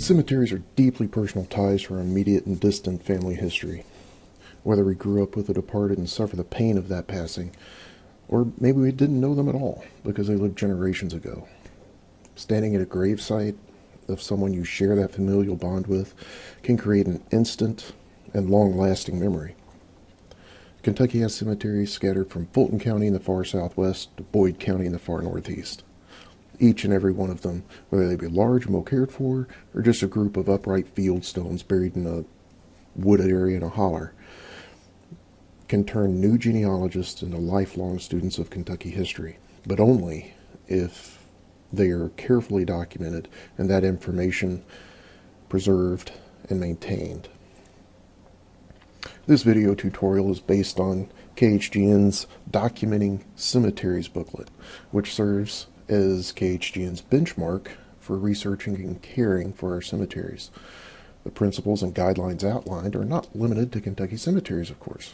Cemeteries are deeply personal ties to our immediate and distant family history. Whether we grew up with the departed and suffer the pain of that passing, or maybe we didn't know them at all because they lived generations ago. Standing at a gravesite of someone you share that familial bond with can create an instant and long-lasting memory. Kentucky has cemeteries scattered from Fulton County in the far southwest to Boyd County in the far northeast. Each and every one of them, whether they be large and well cared for, or just a group of upright field stones buried in a wooded area in a holler, can turn new genealogists into lifelong students of Kentucky history, but only if they are carefully documented and that information preserved and maintained. This video tutorial is based on KHGN's Documenting Cemeteries booklet, which serves as KHGN's benchmark for researching and caring for our cemeteries. The principles and guidelines outlined are not limited to Kentucky cemeteries, of course,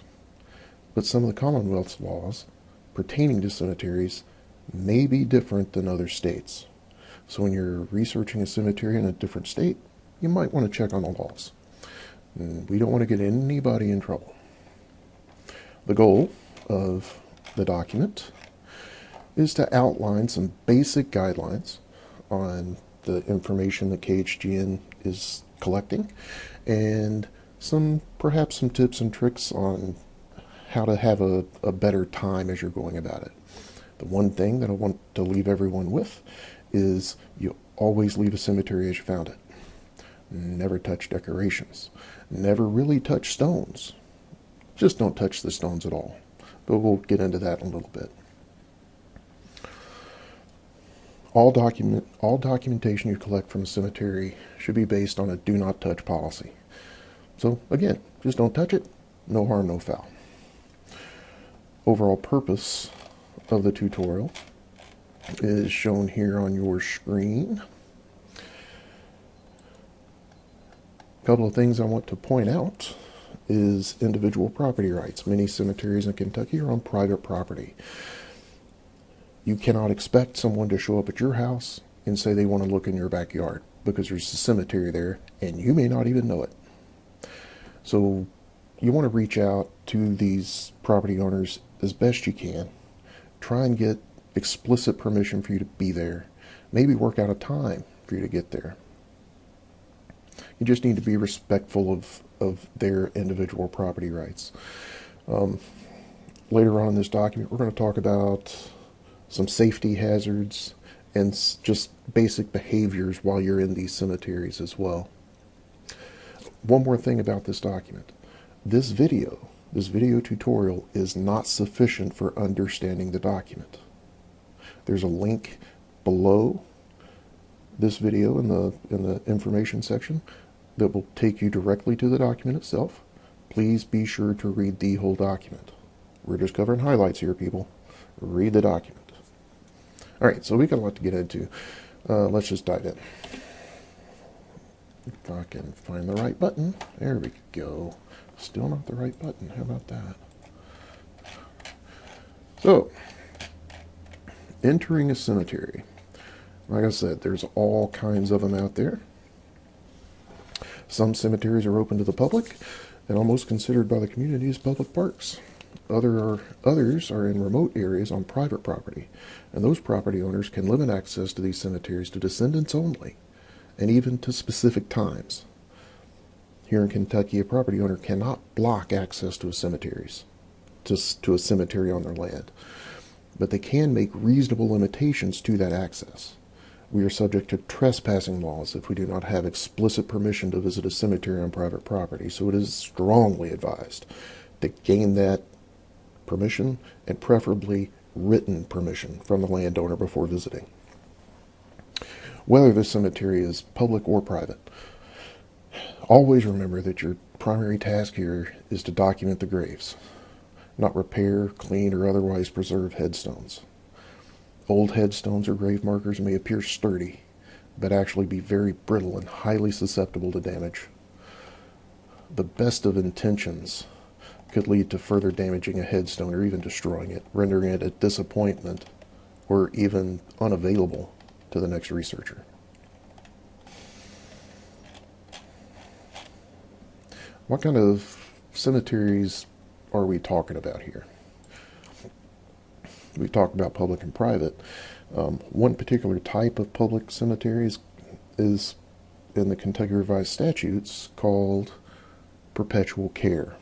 but some of the Commonwealth's laws pertaining to cemeteries may be different than other states. So when you're researching a cemetery in a different state, you might want to check on the laws. And we don't want to get anybody in trouble. The goal of the document is to outline some basic guidelines on the information that KHGN is collecting, and perhaps some tips and tricks on how to have a better time as you're going about it. The one thing that I want to leave everyone with is you always leave a cemetery as you found it. Never touch decorations. Never really touch stones. Just don't touch the stones at all. But we'll get into that in a little bit. All documentation you collect from a cemetery should be based on a do not touch policy. So again, just don't touch it. No harm, no foul. Overall purpose of the tutorial is shown here on your screen. A couple of things I want to point out is individual property rights. Many cemeteries in Kentucky are on private property. You cannot expect someone to show up at your house and say they want to look in your backyard because there's a cemetery there and you may not even know it. So you want to reach out to these property owners as best you can. Try and get explicit permission for you to be there. Maybe work out a time for you to get there. You just need to be respectful of their individual property rights. Later on in this document, we're going to talk about some safety hazards and just basic behaviors while you're in these cemeteries as well. One more thing about this document. This video tutorial is not sufficient for understanding the document. There's a link below this video in the information section that will take you directly to the document itself. Please be sure to read the whole document. We're just covering highlights here, people. Read the document. Alright, so we got a lot to get into. Let's just dive in. If I can find the right button. There we go. Still not the right button. How about that? So, entering a cemetery. Like I said, there's all kinds of them out there. Some cemeteries are open to the public and almost considered by the community as public parks. Others are in remote areas on private property, and those property owners can limit access to these cemeteries to descendants only, and even to specific times. Here in Kentucky, a property owner cannot block access to a cemetery on their land, but they can make reasonable limitations to that access. We are subject to trespassing laws if we do not have explicit permission to visit a cemetery on private property, so it is strongly advised to gain that permission, and preferably written permission from the landowner before visiting. Whether the cemetery is public or private, always remember that your primary task here is to document the graves, not repair, clean, or otherwise preserve headstones. Old headstones or grave markers may appear sturdy, but actually be very brittle and highly susceptible to damage. The best of intentions could lead to further damaging a headstone or even destroying it, rendering it a disappointment or even unavailable to the next researcher. What kind of cemeteries are we talking about here? We've talked about public and private. One particular type of public cemeteries is in the Kentucky Revised Statutes called perpetual care.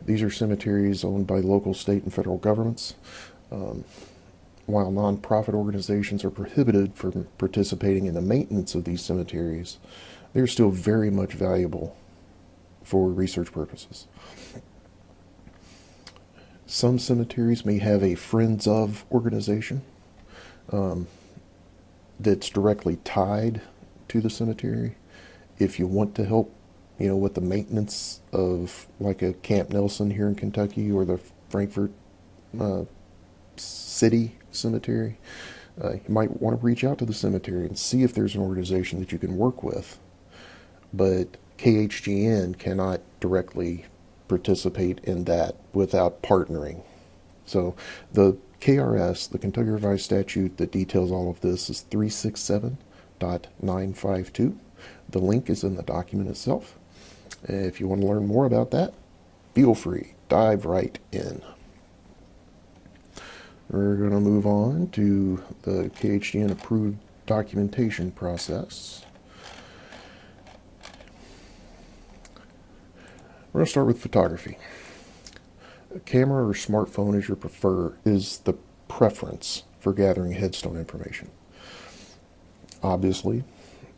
These are cemeteries owned by local, state, and federal governments. While nonprofit organizations are prohibited from participating in the maintenance of these cemeteries, they're still very much valuable for research purposes. Some cemeteries may have a Friends of organization that's directly tied to the cemetery. If you want to help, with the maintenance of like a Camp Nelson here in Kentucky or the Frankfort City Cemetery, you might want to reach out to the cemetery and see if there's an organization that you can work with. But KHGN cannot directly participate in that without partnering. So the KRS, the Kentucky Revised Statute that details all of this, is 367.952. The link is in the document itself. If you want to learn more about that, feel free, dive right in. We're going to move on to the KHGN approved documentation process. We're going to start with photography. A camera or smartphone is the preference for gathering headstone information. Obviously,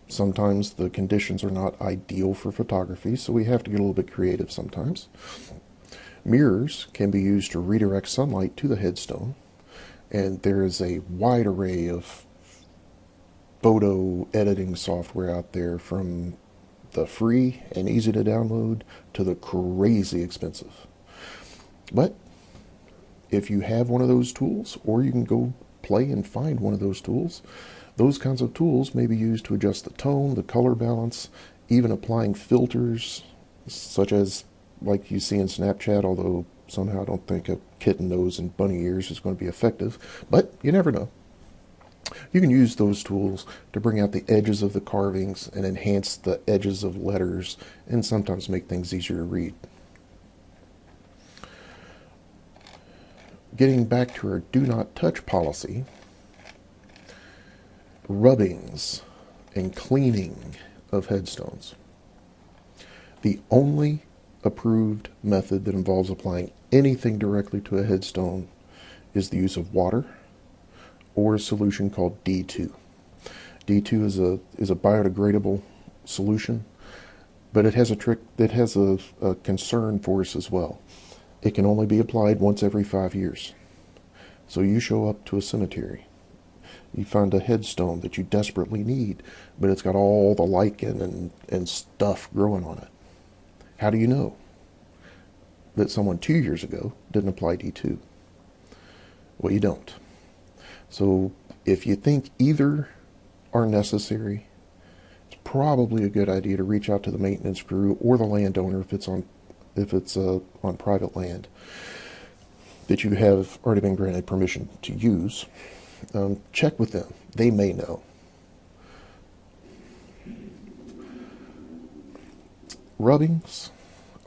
sometimes the conditions are not ideal for photography, so we have to get a little bit creative sometimes. Mirrors can be used to redirect sunlight to the headstone, and there is a wide array of photo editing software out there, from the free and easy to download to the crazy expensive. But if you have one of those tools, or you can go play and find one of those tools, those kinds of tools may be used to adjust the tone, the color balance, even applying filters, such as like you see in Snapchat, although somehow I don't think a kitten nose and bunny ears is going to be effective, but you never know. You can use those tools to bring out the edges of the carvings and enhance the edges of letters, and sometimes make things easier to read. Getting back to our do not touch policy, rubbings and cleaning of headstones. The only approved method that involves applying anything directly to a headstone is the use of water or a solution called D2. D2 is a biodegradable solution, but it has a concern for us as well. It can only be applied once every 5 years. So you show up to a cemetery, you find a headstone that you desperately need, but it's got all the lichen and stuff growing on it. How do you know that someone 2 years ago didn't apply D2? Well, you don't. So if you think either are necessary, it's probably a good idea to reach out to the maintenance crew or the landowner if it's on private land that you have already been granted permission to use. Check with them. They may know. Rubbings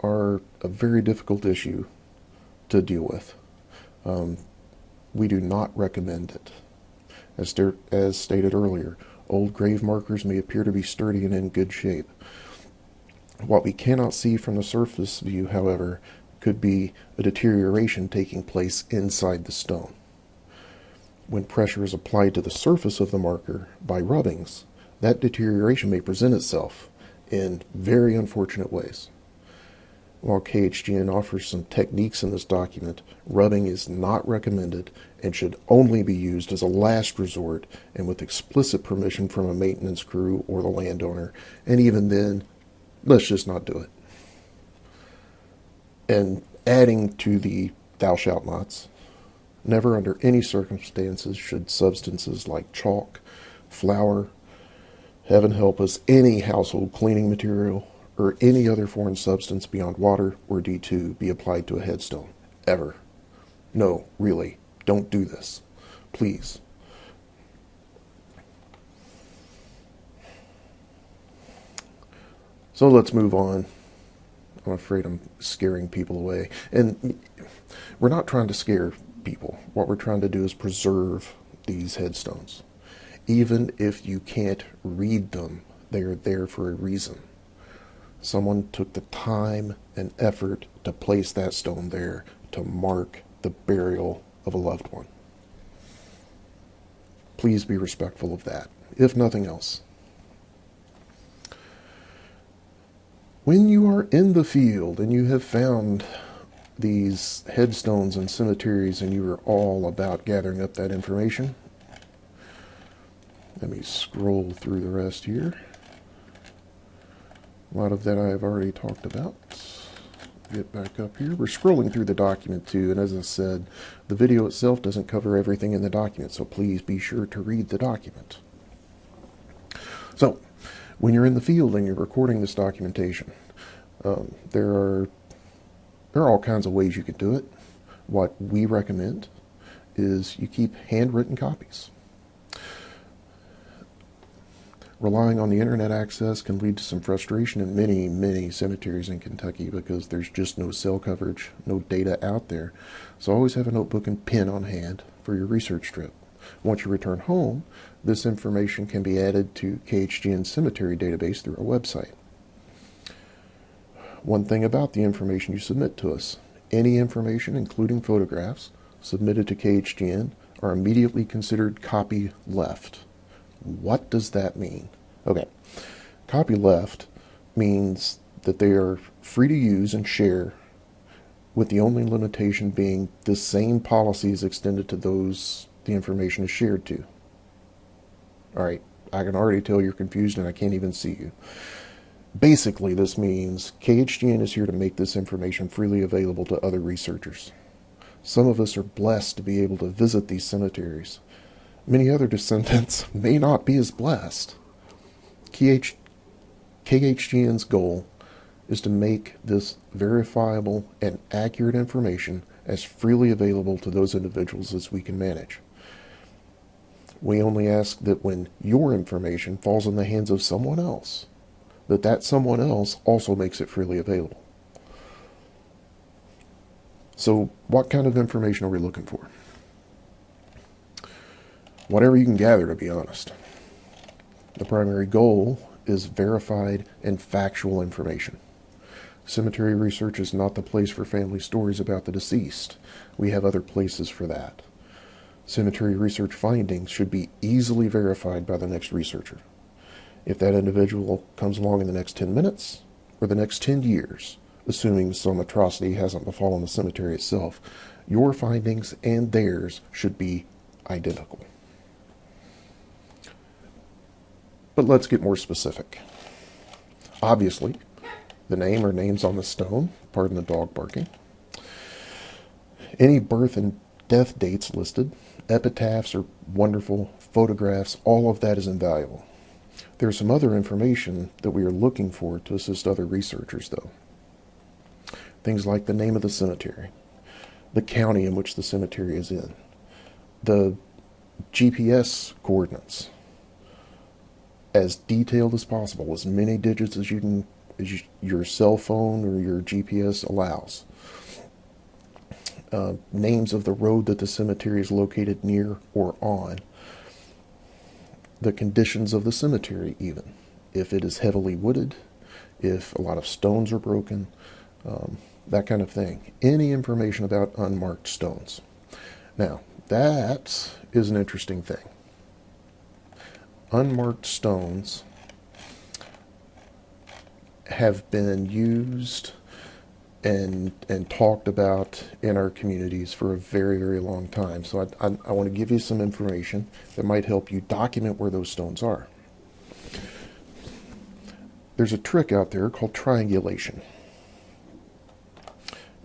are a very difficult issue to deal with. We do not recommend it. As stated earlier, old grave markers may appear to be sturdy and in good shape. What we cannot see from the surface view, however, could be a deterioration taking place inside the stone. When pressure is applied to the surface of the marker by rubbings, that deterioration may present itself in very unfortunate ways. While KHGN offers some techniques in this document, rubbing is not recommended and should only be used as a last resort and with explicit permission from a maintenance crew or the landowner, and even then, let's just not do it. And adding to the thou shalt nots, never under any circumstances should substances like chalk, flour, heaven help us, any household cleaning material, or any other foreign substance beyond water or D2 be applied to a headstone. Ever. No, really, don't do this. Please. So let's move on I'm afraid I'm scaring people away. And we're not trying to scare people. What we're trying to do is preserve these headstones. Even if you can't read them, they are there for a reason. Someone took the time and effort to place that stone there to mark the burial of a loved one. Please be respectful of that, if nothing else. When you are in the field and you have found these headstones and cemeteries and you are all about gathering up that information, let me scroll through the rest here. A lot of that I have already talked about. Get back up here. We're scrolling through the document too, and as I said, the video itself doesn't cover everything in the document, so please be sure to read the document. So, when you're in the field and you're recording this documentation, there are all kinds of ways you could do it. What we recommend is you keep handwritten copies. Relying on the internet access can lead to some frustration in many, many cemeteries in Kentucky because there's just no cell coverage, no data out there. So always have a notebook and pen on hand for your research trip. Once you return home, this information can be added to KHGN's cemetery database through our website. One thing about the information you submit to us: any information, including photographs, submitted to KHGN are immediately considered copy left. What does that mean? Okay, copy left means that they are free to use and share, with the only limitation being the same policies extended to those the information is shared to. Alright, I can already tell you're confused and I can't even see you. Basically, this means KHGN is here to make this information freely available to other researchers. Some of us are blessed to be able to visit these cemeteries. Many other descendants may not be as blessed. KHGN's goal is to make this verifiable and accurate information as freely available to those individuals as we can manage. We only ask that when your information falls in the hands of someone else, that someone else also makes it freely available. So, what kind of information are we looking for? Whatever you can gather, to be honest. The primary goal is verified and factual information. Cemetery research is not the place for family stories about the deceased. We have other places for that. Cemetery research findings should be easily verified by the next researcher. If that individual comes along in the next 10 minutes, or the next 10 years, assuming some atrocity hasn't befallen the cemetery itself, your findings and theirs should be identical. But let's get more specific. Obviously, the name or names on the stone, pardon the dog barking, any birth and death dates listed, epitaphs are wonderful, photographs, all of that is invaluable. There's some other information that we are looking for to assist other researchers, though. Things like the name of the cemetery, the county in which the cemetery is in, the GPS coordinates, as detailed as possible, as many digits as you can, your cell phone or your GPS allows. Names of the road that the cemetery is located near or on. The conditions of the cemetery, even. If it is heavily wooded, if a lot of stones are broken, that kind of thing. Any information about unmarked stones. Now, that is an interesting thing. Unmarked stones have been used and talked about in our communities for a very, very long time. So I want to give you some information that might help you document where those stones are. There's a trick out there called triangulation.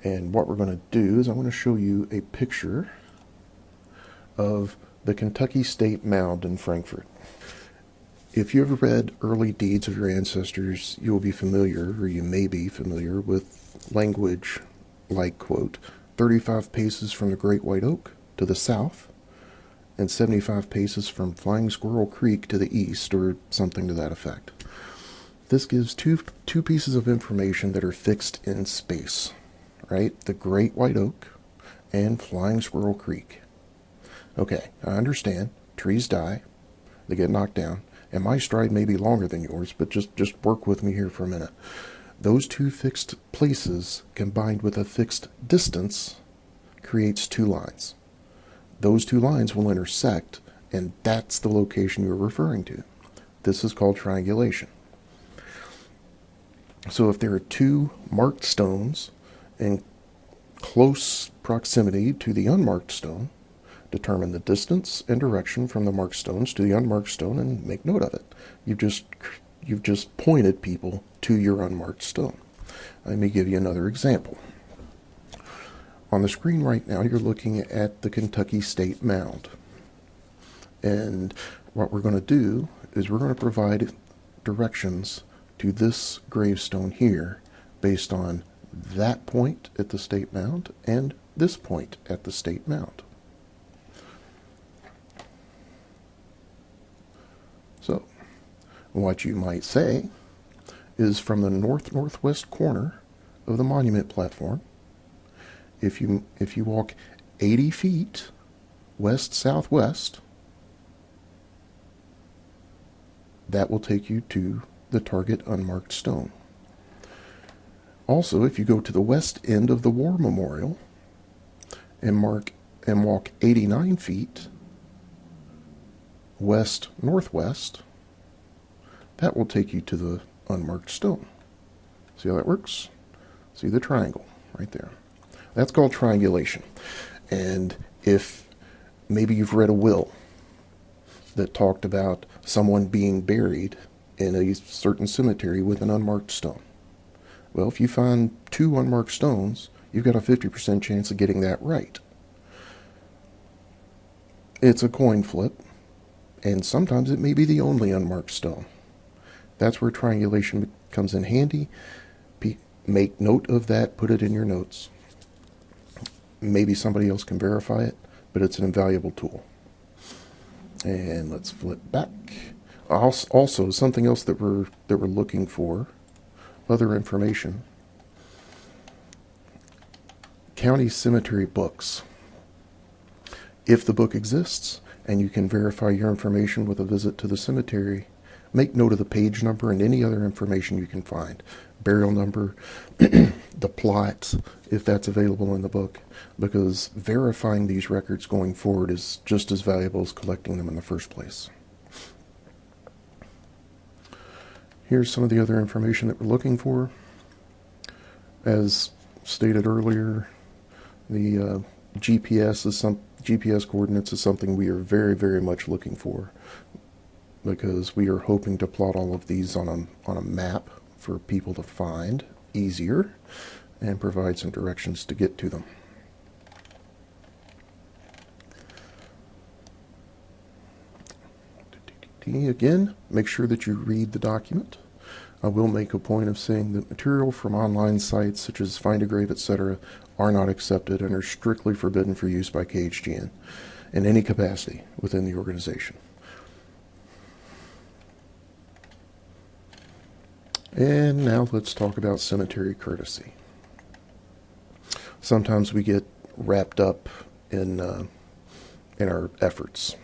And what we're going to do is I'm going to show you a picture of the Kentucky State Mound in Frankfort. If you ever read early deeds of your ancestors, you will be familiar, or you may be familiar, with language like, quote, 35 paces from the Great White Oak to the south, and 75 paces from Flying Squirrel Creek to the east, or something to that effect. this gives two pieces of information that are fixed in space, right? The Great White Oak and Flying Squirrel Creek. Okay, I understand. Trees die, they get knocked down, and my stride may be longer than yours, but just work with me here for a minute. Those two fixed places combined with a fixed distance creates two lines. Those two lines will intersect, and that's the location you're referring to. This is called triangulation. So if there are two marked stones in close proximity to the unmarked stone, determine the distance and direction from the marked stones to the unmarked stone and make note of it. You've just pointed people to your unmarked stone. Let me give you another example. On the screen right now, you're looking at the Kentucky State Mound. And what we're going to do is we're going to provide directions to this gravestone here based on that point at the State Mound and this point at the State Mound. So, what you might say is from the northwest corner of the monument platform, if you walk 80 feet west-southwest, that will take you to the target unmarked stone. Also, if you go to the west end of the War Memorial and walk 89 feet west-northwest, that will take you to the unmarked stone. See how that works? See the triangle right there. That's called triangulation. And if maybe you've read a will that talked about someone being buried in a certain cemetery with an unmarked stone. Well, if you find two unmarked stones, you've got a 50% chance of getting that right. It's a coin flip, and sometimes it may be the only unmarked stone. That's where triangulation comes in handy. Make note of that, put it in your notes. Maybe somebody else can verify it, but it's an invaluable tool. And let's flip back. Also, something else that we're looking for, other information. County cemetery books. If the book exists and you can verify your information with a visit to the cemetery, make note of the page number and any other information you can find. Burial number, the plot, if that's available in the book, because verifying these records going forward is just as valuable as collecting them in the first place. Here's some of the other information that we're looking for. As stated earlier, the GPS coordinates is something we are very, very much looking for, because we are hoping to plot all of these on a map for people to find easier and provide some directions to get to them. Again, make sure that you read the document. I will make a point of saying that material from online sites such as Find a Grave, etc. are not accepted and are strictly forbidden for use by KHGN in any capacity within the organization. And now let's talk about cemetery courtesy. Sometimes we get wrapped up in our efforts.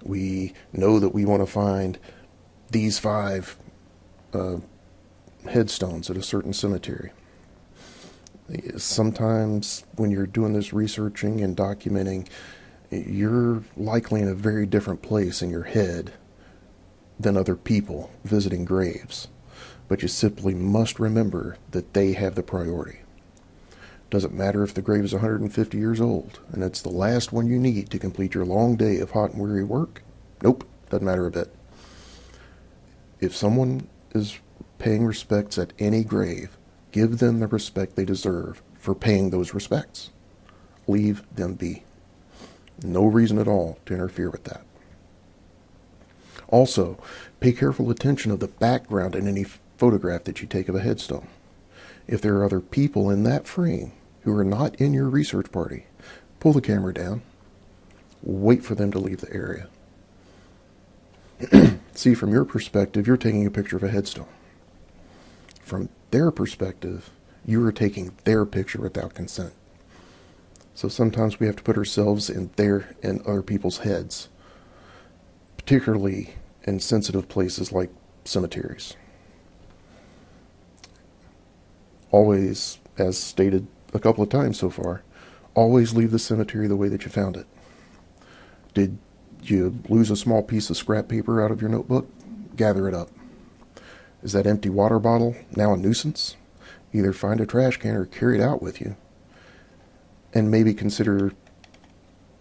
We know that we want to find these 5 headstones at a certain cemetery. Sometimes when you're doing this researching and documenting, you're likely in a very different place in your head than other people visiting graves. But you simply must remember that they have the priority. Doesn't matter if the grave is 150 years old and it's the last one you need to complete your long day of hot and weary work. Nope, doesn't matter a bit. If someone is paying respects at any grave, give them the respect they deserve for paying those respects. Leave them be. No reason at all to interfere with that. Also, pay careful attention of the background in any photograph that you take of a headstone. If there are other people in that frame who are not in your research party, pull the camera down. Wait for them to leave the area. See, from your perspective, you're taking a picture of a headstone. from their perspective, you are taking their picture without consent. So sometimes we have to put ourselves in other people's heads, particularly in sensitive places like cemeteries. Always, as stated a couple of times so far, always leave the cemetery the way that you found it. Did you lose a small piece of scrap paper out of your notebook? Gather it up. Is that empty water bottle now a nuisance? Either find a trash can or carry it out with you. And maybe consider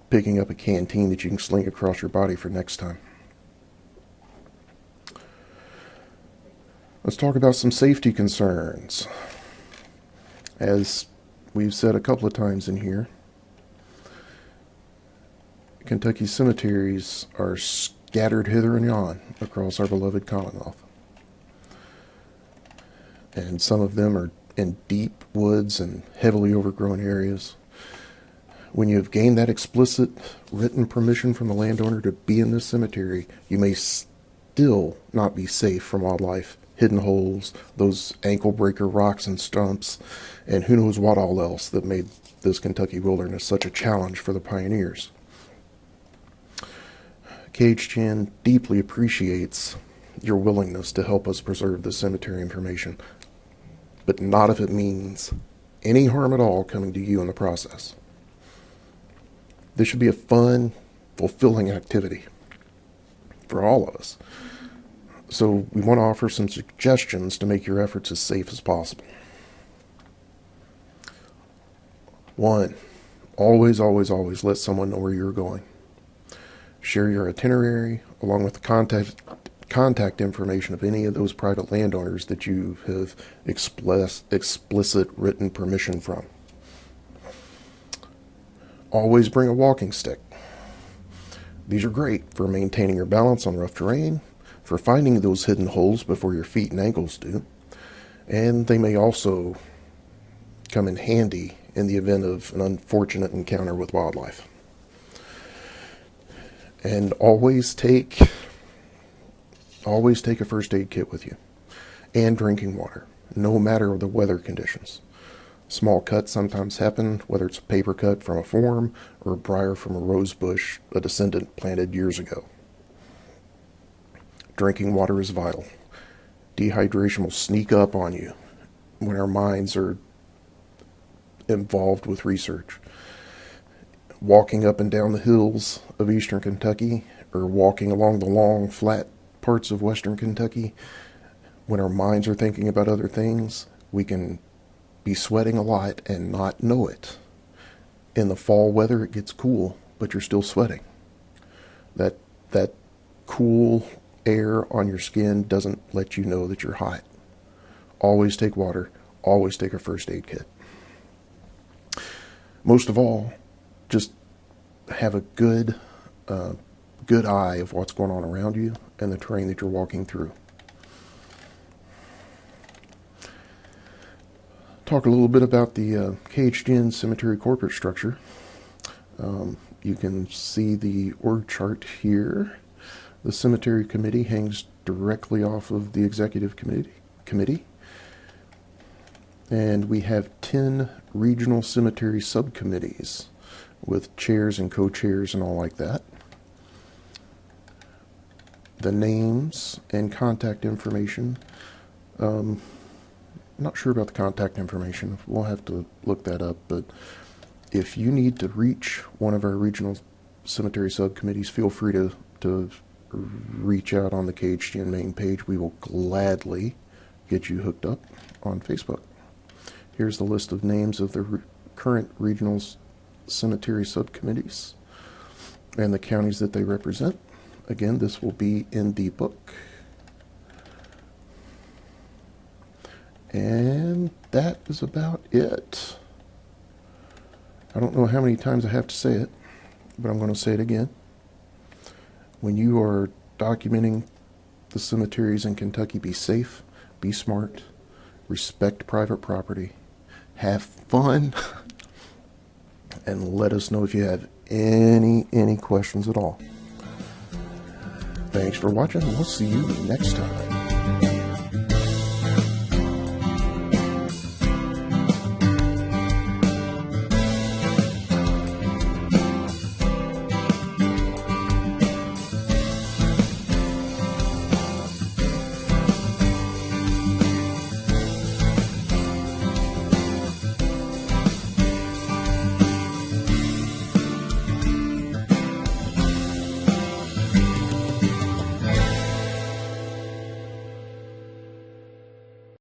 picking up a canteen that you can sling across your body for next time. Let's talk about some safety concerns. As we've said a couple of times in here, Kentucky cemeteries are scattered hither and yon across our beloved Commonwealth. And some of them are in deep woods and heavily overgrown areas. When you have gained that explicit written permission from the landowner to be in this cemetery, you may still not be safe from wildlife, hidden holes, those ankle breaker rocks and stumps, and who knows what all else that made this Kentucky wilderness such a challenge for the pioneers. KHGN deeply appreciates your willingness to help us preserve the cemetery information, but not if it means any harm at all coming to you in the process. This should be a fun, fulfilling activity for all of us. So we want to offer some suggestions to make your efforts as safe as possible. 1, always let someone know where you're going. Share your itinerary along with the contact information of any of those private landowners that you have explicit written permission from. Always bring a walking stick. These are great for maintaining your balance on rough terrain, for finding those hidden holes before your feet and ankles do, and they may also come in handy in the event of an unfortunate encounter with wildlife. And always take a first aid kit with you, and drinking water, no matter the weather conditions. Small cuts sometimes happen, whether it's a paper cut from a form or a briar from a rose bush a descendant planted years ago. Drinking water is vital. Dehydration will sneak up on you when our minds are involved with research. Walking up and down the hills of eastern Kentucky, or walking along the long, flat parts of western Kentucky, when our minds are thinking about other things, we can be sweating a lot and not know it. In the fall weather, it gets cool, but you're still sweating. That cool air on your skin doesn't let you know that you're hot. Always take water. Always take a first aid kit. Most of all, just have a good eye of what's going on around you and the terrain that you're walking through. Talk a little bit about the KHGN cemetery corporate structure. You can see the org chart here. The cemetery committee hangs directly off of the executive committee. And we have 10 regional cemetery subcommittees with chairs and co-chairs and all like that. The names and contact information. Not sure about the contact information. We'll have to look that up, but if you need to reach one of our regional cemetery subcommittees, feel free to reach out on the KHGN main page. We will gladly get you hooked up on Facebook. Here's the list of names of the current regional cemetery subcommittees and the counties that they represent. Again, this will be in the book. And that is about it. I don't know how many times I have to say it, but I'm going to say it again. When you are documenting the cemeteries in Kentucky, be safe, be smart, respect private property, have fun, and let us know if you have any questions at all. Thanks for watching. We'll see you next time.